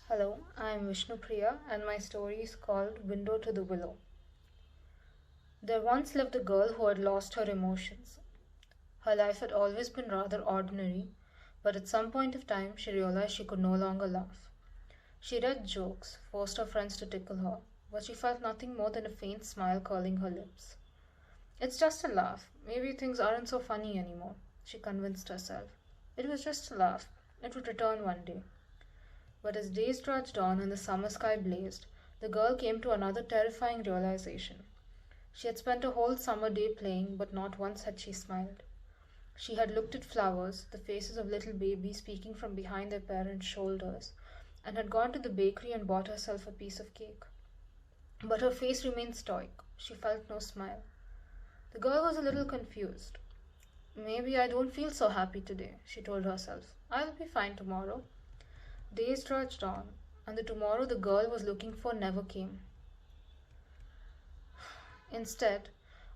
Hello, I am Vishnupriya and my story is called Window to the Willow. There once lived a girl who had lost her emotions. Her life had always been rather ordinary, but at some point of time she realized she could no longer laugh. She read jokes, forced her friends to tickle her, but she felt nothing more than a faint smile curling her lips. It's just a laugh. Maybe things aren't so funny anymore, she convinced herself. It was just a laugh. It would return one day. But as days trudged on and the summer sky blazed, the girl came to another terrifying realization. She had spent a whole summer day playing, but not once had she smiled. She had looked at flowers, the faces of little babies peeking from behind their parents' shoulders, and had gone to the bakery and bought herself a piece of cake. But her face remained stoic. She felt no smile. The girl was a little confused. Maybe I don't feel so happy today, she told herself. I'll be fine tomorrow. Days trudged on, and the tomorrow the girl was looking for never came. Instead,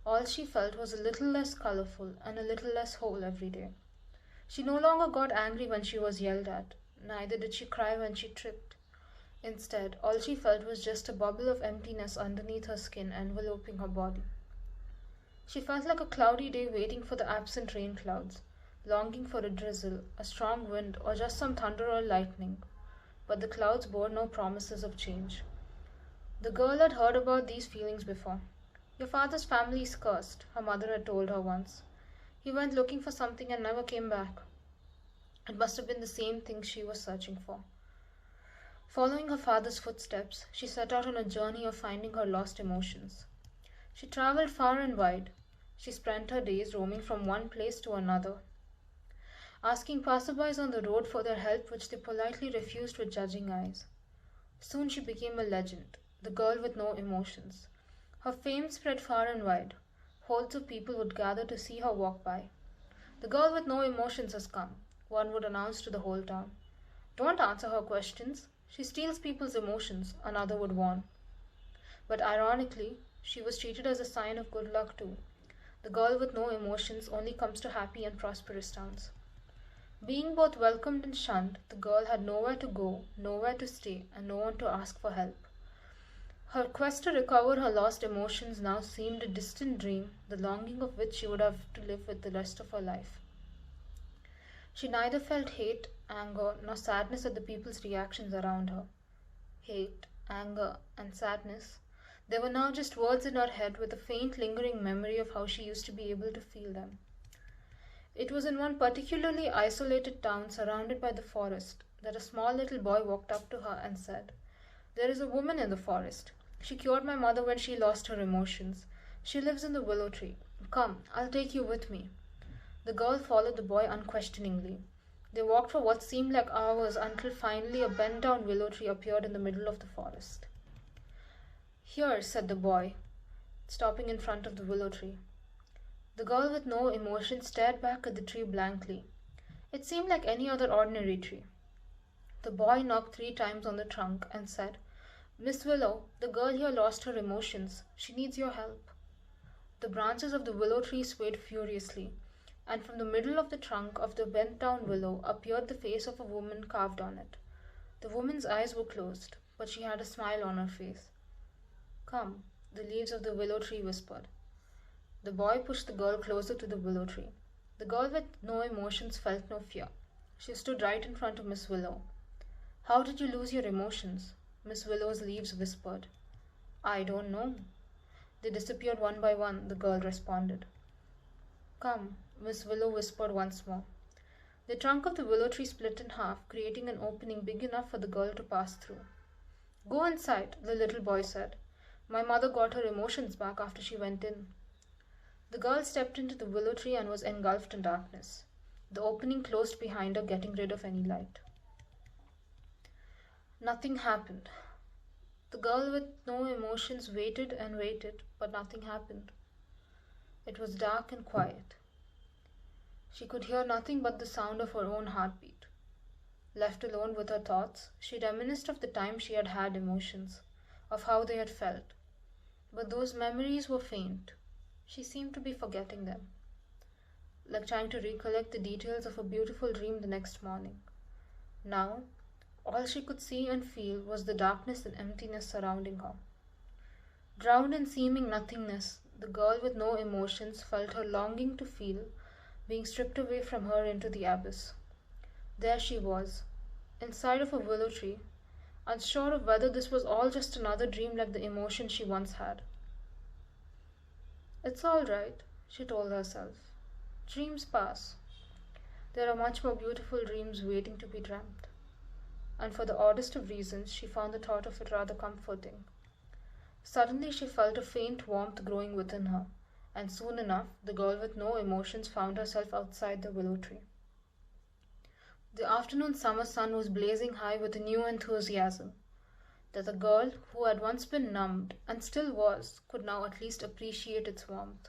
all she felt was a little less colorful and a little less whole every day. She no longer got angry when she was yelled at, neither did she cry when she tripped. Instead, all she felt was just a bubble of emptiness underneath her skin enveloping her body. She felt like a cloudy day waiting for the absent rain clouds, longing for a drizzle, a strong wind, or just some thunder or lightning. But the clouds bore no promises of change. The girl had heard about these feelings before. Your father's family is cursed, her mother had told her once. He went looking for something and never came back. It must have been the same thing she was searching for. Following her father's footsteps, she set out on a journey of finding her lost emotions. She traveled far and wide. She spent her days roaming from one place to another, asking passerbys on the road for their help, which they politely refused with judging eyes. Soon she became a legend, the girl with no emotions. Her fame spread far and wide. Hordes of people would gather to see her walk by. The girl with no emotions has come, one would announce to the whole town. Don't answer her questions. She steals people's emotions, another would warn. But ironically, she was treated as a sign of good luck too. The girl with no emotions only comes to happy and prosperous towns. Being both welcomed and shunned, the girl had nowhere to go, nowhere to stay, and no one to ask for help. Her quest to recover her lost emotions now seemed a distant dream, the longing of which she would have to live with the rest of her life. She neither felt hate, anger, nor sadness at the people's reactions around her. Hate, anger, and sadness, they were now just words in her head with a faint lingering memory of how she used to be able to feel them. It was in one particularly isolated town surrounded by the forest that a small little boy walked up to her and said, There is a woman in the forest. She cured my mother when she lost her emotions. She lives in the willow tree. Come, I'll take you with me. The girl followed the boy unquestioningly. They walked for what seemed like hours until finally a bent-down willow tree appeared in the middle of the forest. Here, said the boy, stopping in front of the willow tree. The girl with no emotion stared back at the tree blankly. It seemed like any other ordinary tree. The boy knocked 3 times on the trunk and said, Miss Willow, the girl here lost her emotions. She needs your help. The branches of the willow tree swayed furiously, and from the middle of the trunk of the bent-down willow appeared the face of a woman carved on it. The woman's eyes were closed, but she had a smile on her face. Come, the leaves of the willow tree whispered. The boy pushed the girl closer to the willow tree. The girl with no emotions felt no fear. She stood right in front of Miss Willow. How did you lose your emotions? Miss Willow's leaves whispered. I don't know. They disappeared one by one, the girl responded. Come, Miss Willow whispered once more. The trunk of the willow tree split in half, creating an opening big enough for the girl to pass through. Go inside, the little boy said. My mother got her emotions back after she went in. The girl stepped into the willow tree and was engulfed in darkness. The opening closed behind her, getting rid of any light. Nothing happened. The girl with no emotions waited and waited, but nothing happened. It was dark and quiet. She could hear nothing but the sound of her own heartbeat. Left alone with her thoughts, she reminisced of the time she had had emotions, of how they had felt. But those memories were faint. She seemed to be forgetting them, like trying to recollect the details of a beautiful dream the next morning. Now, All she could see and feel was the darkness and emptiness surrounding her. Drowned in seeming nothingness, the girl with no emotions felt her longing to feel being stripped away from her into the abyss. There she was, inside of a willow tree, unsure of whether this was all just another dream like the emotion she once had. It's all right, she told herself. Dreams pass. There are much more beautiful dreams waiting to be dreamt. And for the oddest of reasons, she found the thought of it rather comforting. Suddenly she felt a faint warmth growing within her, and soon enough the girl with no emotions found herself outside the willow tree. The afternoon summer sun was blazing high with a new enthusiasm that the girl, who had once been numbed and still was, could now at least appreciate its warmth.